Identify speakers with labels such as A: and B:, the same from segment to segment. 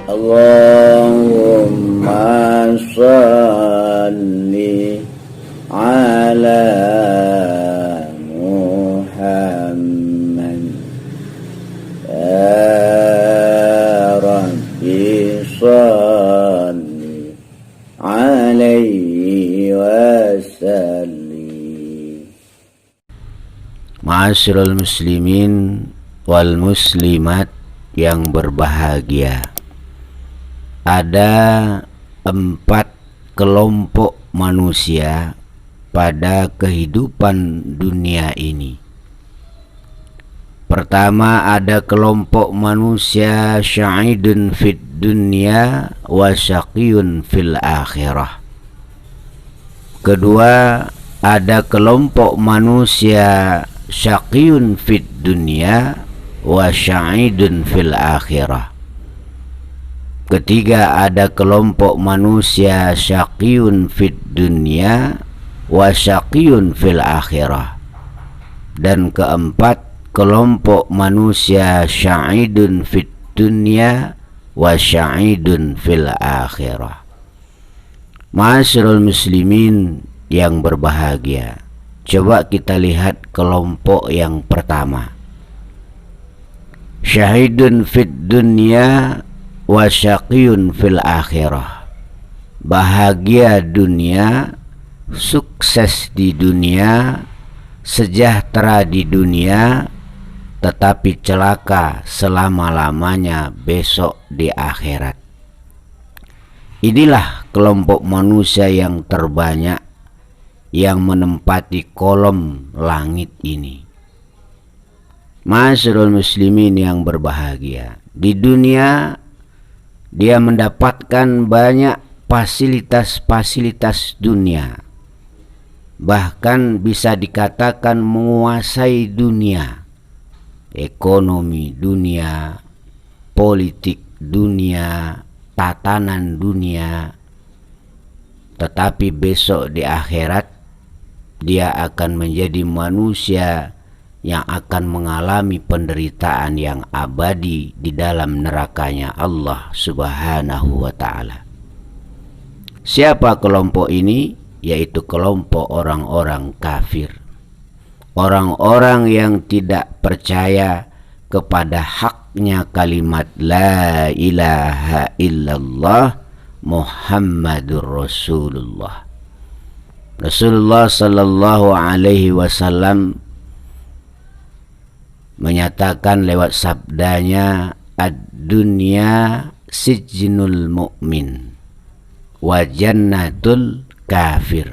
A: Allahumma salli ala Muhammad ya Rabbi salli alaihi wasallim. Ma'asyiral muslimin wal muslimat yang berbahagia, ada 4 kelompok manusia pada kehidupan dunia ini. Pertama, ada kelompok manusia sya'idun fid dunya wa syaqiyun fil akhirah. Kedua, ada kelompok manusia syaqiyun fid dunya wa sya'idun fil akhirah. Ketiga, ada kelompok manusia syaqiyun fid dunya wa syaqiyun fil akhirah. Dan keempat, kelompok manusia sya'idun fid dunya wa sya'idun fil akhirah. Ma'asyiral muslimin yang berbahagia, coba kita lihat kelompok yang pertama. Syahidun fid dunya wa syaqiyun fil akhirah. Bahagia dunia, sukses di dunia, sejahtera di dunia, tetapi celaka selama-lamanya besok di akhirat. Inilah kelompok manusia yang terbanyak yang menempati kolom langit ini. Ma'asyiral muslimin yang berbahagia, di dunia dia mendapatkan banyak fasilitas-fasilitas dunia, bahkan bisa dikatakan menguasai dunia, ekonomi dunia, politik dunia, tatanan dunia. Tetapi besok di akhirat dia akan menjadi manusia yang akan mengalami penderitaan yang abadi di dalam nerakanya Allah Subhanahu wa ta'ala. Siapa kelompok ini? Yaitu kelompok orang-orang kafir, orang-orang yang tidak percaya kepada haknya kalimat la ilaha illallah Muhammadur Rasulullah. Rasulullah sallallahu alaihi wasallam menyatakan lewat sabdanya, ad-dunya sijnul mu'min wa jannatul kafir.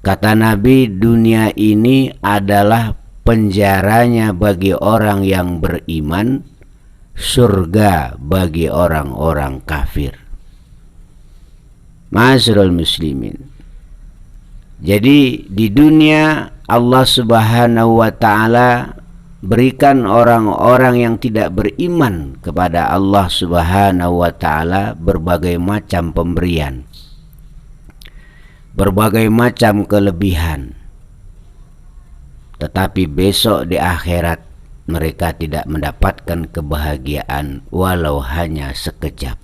A: Kata Nabi, dunia ini adalah penjaranya bagi orang yang beriman, surga bagi orang-orang kafir. Ma'asyiral muslimin, jadi di dunia Allah Subhanahu wa ta'ala berikan orang-orang yang tidak beriman kepada Allah Subhanahu wa ta'ala berbagai macam pemberian, berbagai macam kelebihan. Tetapi besok di akhirat mereka tidak mendapatkan kebahagiaan walau hanya sekejap.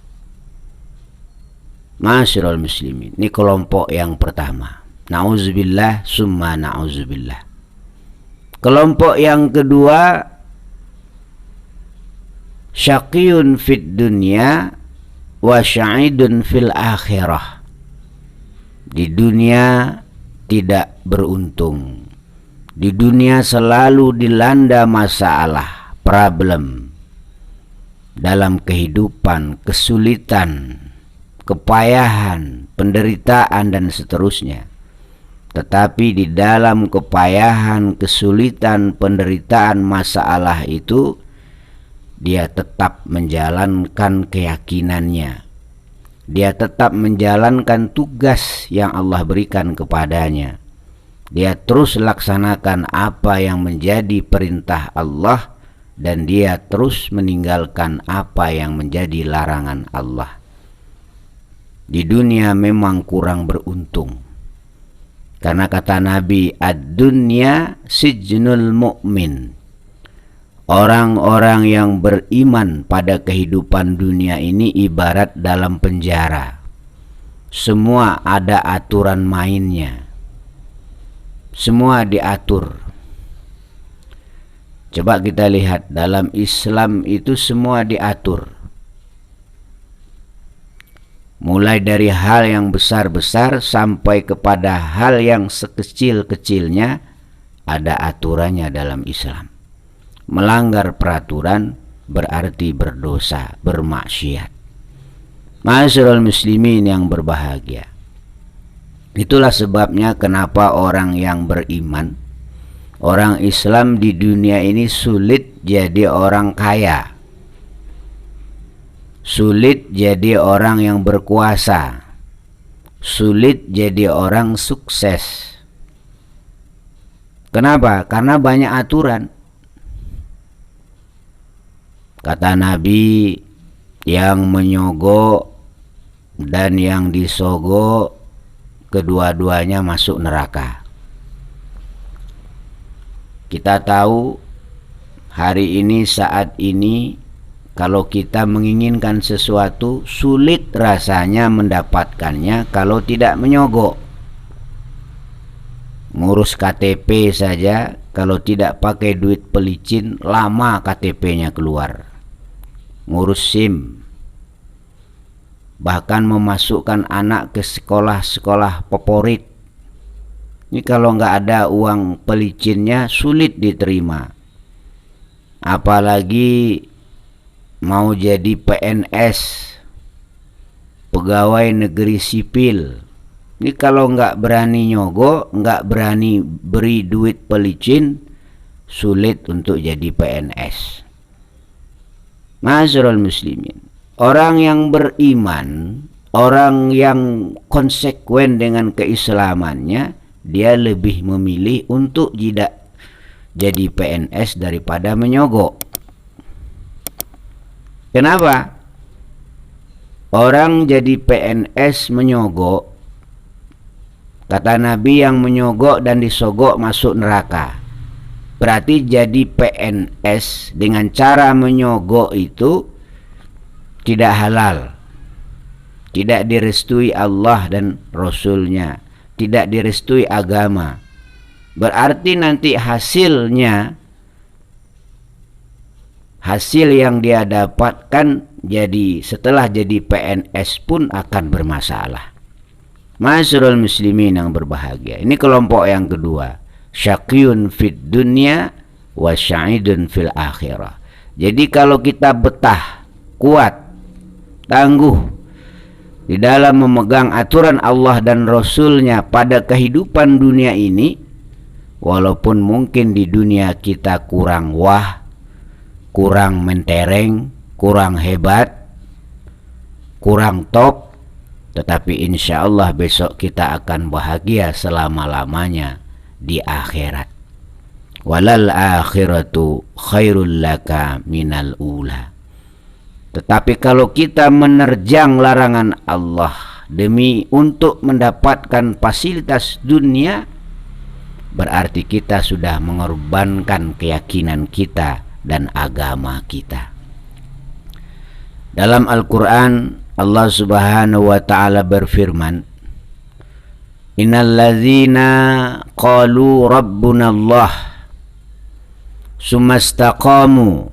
A: Ma'asyiral muslimin, ini kelompok yang pertama. Na'udzubillah summa na'udzubillah. Kelompok yang kedua, syaqiyun fid dunya wa sya'idun fil akhirah. Di dunia tidak beruntung. Di dunia selalu dilanda masalah, problem. Dalam kehidupan, kesulitan, kepayahan, penderitaan dan seterusnya. Tetapi di dalam kepayahan, kesulitan, penderitaan, masalah itu dia tetap menjalankan keyakinannya. Dia tetap menjalankan tugas yang Allah berikan kepadanya. Dia terus laksanakan apa yang menjadi perintah Allah, dan dia terus meninggalkan apa yang menjadi larangan Allah. Di dunia memang kurang beruntung. Karena kata Nabi, ad-dunya sijnul mu'min. Orang-orang yang beriman pada kehidupan dunia ini ibarat dalam penjara. Semua ada aturan mainnya. Semua diatur. Coba kita lihat, dalam Islam itu semua diatur. Mulai dari hal yang besar-besar sampai kepada hal yang sekecil-kecilnya ada aturannya dalam Islam. Melanggar peraturan berarti berdosa, bermaksiat. Ma'asyiral muslimin yang berbahagia. Itulah sebabnya kenapa orang yang beriman, orang Islam di dunia ini sulit jadi orang kaya. Sulit jadi orang yang berkuasa. Sulit jadi orang sukses. Kenapa? Karena banyak aturan. Kata Nabi, yang menyogok dan yang disogok kedua-duanya masuk neraka. Kita tahu hari ini, saat ini, kalau kita menginginkan sesuatu, sulit rasanya mendapatkannya kalau tidak menyogok. Ngurus KTP saja, kalau tidak pakai duit pelicin, lama KTP-nya keluar. Ngurus SIM, bahkan memasukkan anak ke sekolah-sekolah favorit. Ini kalau nggak ada uang pelicinnya sulit diterima. Apalagi mau jadi PNS, pegawai negeri sipil. Ini kalau nggak berani nyogok, nggak berani beri duit pelicin, sulit untuk jadi PNS. Ma'asyiral muslimin, orang yang beriman, orang yang konsekuen dengan keislamannya, dia lebih memilih untuk tidak jadi PNS daripada menyogok. Kenapa? Orang jadi PNS menyogok, kata Nabi, yang menyogok dan disogok masuk neraka. Berarti jadi PNS dengan cara menyogok itu tidak halal, tidak direstui Allah dan Rasulnya, tidak direstui agama. Berarti nanti hasilnya, hasil yang dia dapatkan jadi setelah jadi PNS pun akan bermasalah. Ma'asyiral muslimin yang berbahagia, ini kelompok yang kedua, syaqiyun fid dunya wa sya'idun fil akhirah. Jadi kalau kita betah, kuat, tangguh di dalam memegang aturan Allah dan Rasulnya pada kehidupan dunia ini, walaupun mungkin di dunia kita kurang wah, kurang mentereng, kurang hebat, kurang top, tetapi insya Allah besok kita akan bahagia selama-lamanya di akhirat. Walal akhiratu khairul laka minal ula. Tetapi kalau kita menerjang larangan Allah demi untuk mendapatkan fasilitas dunia, berarti kita sudah mengorbankan keyakinan kita dan agama kita. Dalam Al-Quran, Allah Subhanahu wa ta'ala berfirman, innal ladzina qalu rabbuna Allah summa istaqamu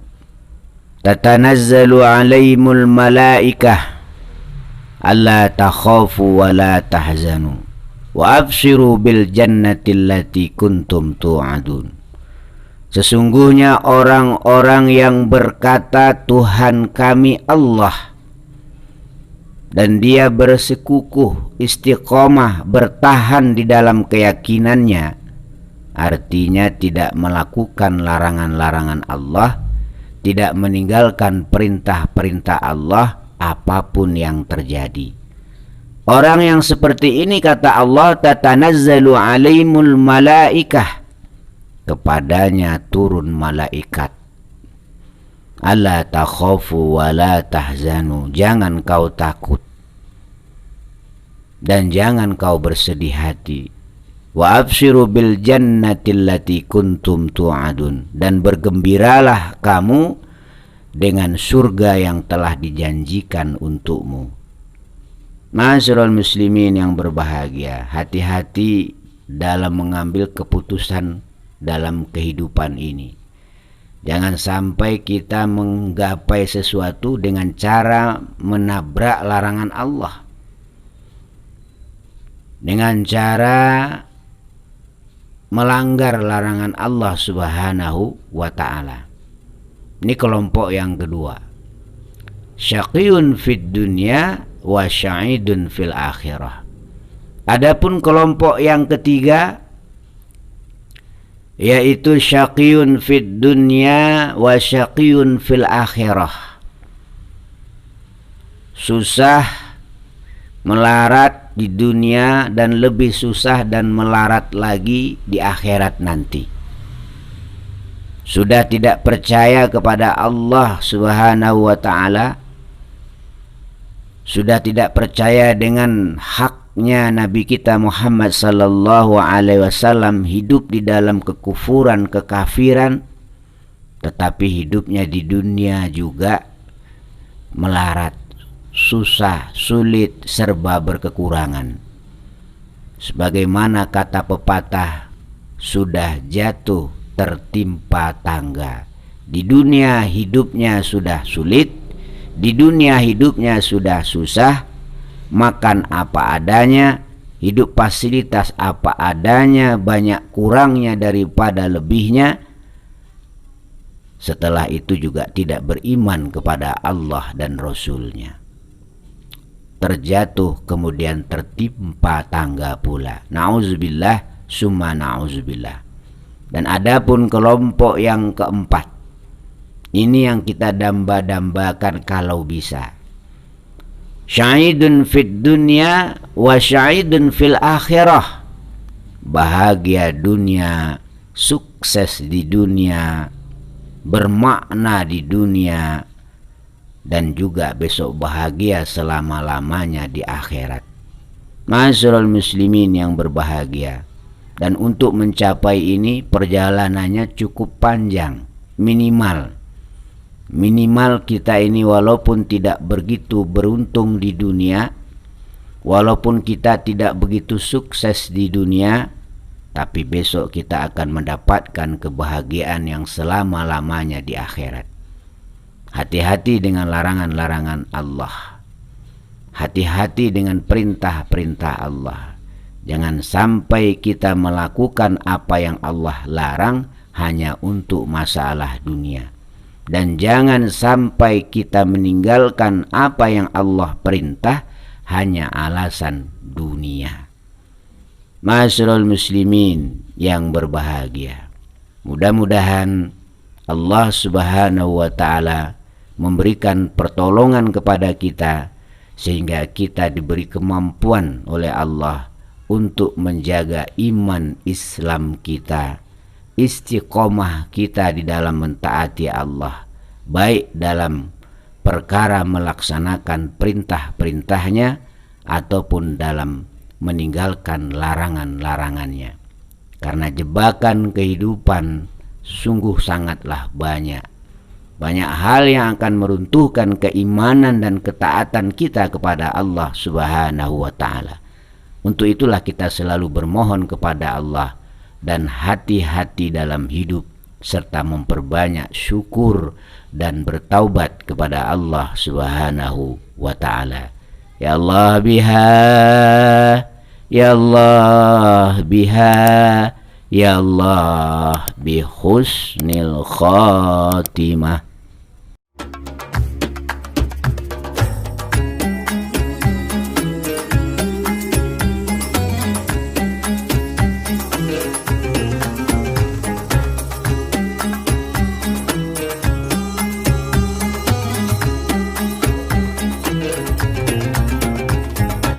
A: tatanazzalu alaihimul malaikah alla takhafu wa la tahzanu wa abshiru bil jannati allati kuntum tu'adun. Sesungguhnya orang-orang yang berkata Tuhan kami Allah, dan dia bersekukuh, istiqomah, bertahan di dalam keyakinannya, artinya tidak melakukan larangan-larangan Allah, tidak meninggalkan perintah-perintah Allah apapun yang terjadi. Orang yang seperti ini, kata Allah, tatanazzalu alaihimul malaikah, kepadanya turun malaikat. Alla takhafu wa la tahzanu, jangan kau takut dan jangan kau bersedih hati. Wa abshiru bil jannati allati kuntum tu'adun, dan bergembiralah kamu dengan surga yang telah dijanjikan untukmu. Ma'asyiral muslimin yang berbahagia, hati-hati dalam mengambil keputusan dalam kehidupan ini. Jangan sampai kita menggapai sesuatu dengan cara menabrak larangan Allah, dengan cara melanggar larangan Allah Subhanahu wa ta'ala. Ini kelompok yang kedua. Syaqiyun fid dunya wa sya'idun fil akhirah. Adapun kelompok yang ketiga, yaitu syaqiyun fid dunya wa syaqiyun fil akhirah. Susah, melarat di dunia, dan lebih susah dan melarat lagi di akhirat nanti. Sudah tidak percaya kepada Allah Subhanahu wa ta'ala, sudah tidak percaya dengan haknya Nabi kita Muhammad sallallahu alaihi wasallam, hidup di dalam kekufuran, kekafiran, tetapi hidupnya di dunia juga melarat, susah, sulit, serba berkekurangan. Sebagaimana kata pepatah, sudah jatuh tertimpa tangga. Di dunia hidupnya sudah sulit, di dunia hidupnya sudah susah, makan apa adanya, hidup fasilitas apa adanya, banyak kurangnya daripada lebihnya. Setelah itu juga tidak beriman kepada Allah dan Rasulnya. Terjatuh kemudian tertimpa tangga pula. Na'udzubillah summa na'udzubillah. Dan adapun kelompok yang keempat, ini yang kita damba-dambakan kalau bisa. Sya'idun fid dunya wa sya'idun fil akhirah. Bahagia dunia, sukses di dunia, bermakna di dunia, dan juga besok bahagia selama-lamanya di akhirat. Ma'asyiral muslimin yang berbahagia, dan untuk mencapai ini perjalanannya cukup panjang. Minimal kita ini walaupun tidak begitu beruntung di dunia, walaupun kita tidak begitu sukses di dunia, tapi besok kita akan mendapatkan kebahagiaan yang selama-lamanya di akhirat. Hati-hati dengan larangan-larangan Allah, hati-hati dengan perintah-perintah Allah. Jangan sampai kita melakukan apa yang Allah larang hanya untuk masalah dunia, dan jangan sampai kita meninggalkan apa yang Allah perintah hanya alasan dunia. Ma'asyiral muslimin yang berbahagia, mudah-mudahan Allah Subhanahu wa ta'ala memberikan pertolongan kepada kita, sehingga kita diberi kemampuan oleh Allah untuk menjaga iman Islam kita, istiqomah kita di dalam mentaati Allah, baik dalam perkara melaksanakan perintah-perintahnya ataupun dalam meninggalkan larangan-larangannya. Karena jebakan kehidupan sungguh sangatlah banyak. Banyak hal yang akan meruntuhkan keimanan dan ketaatan kita kepada Allah Subhanahu wa ta'ala. Untuk itulah kita selalu bermohon kepada Allah dan hati-hati dalam hidup, serta memperbanyak syukur dan bertaubat kepada Allah Subhanahu wa ta'ala. Ya Allah biha, ya Allah biha, ya Allah bi husnil khatimah.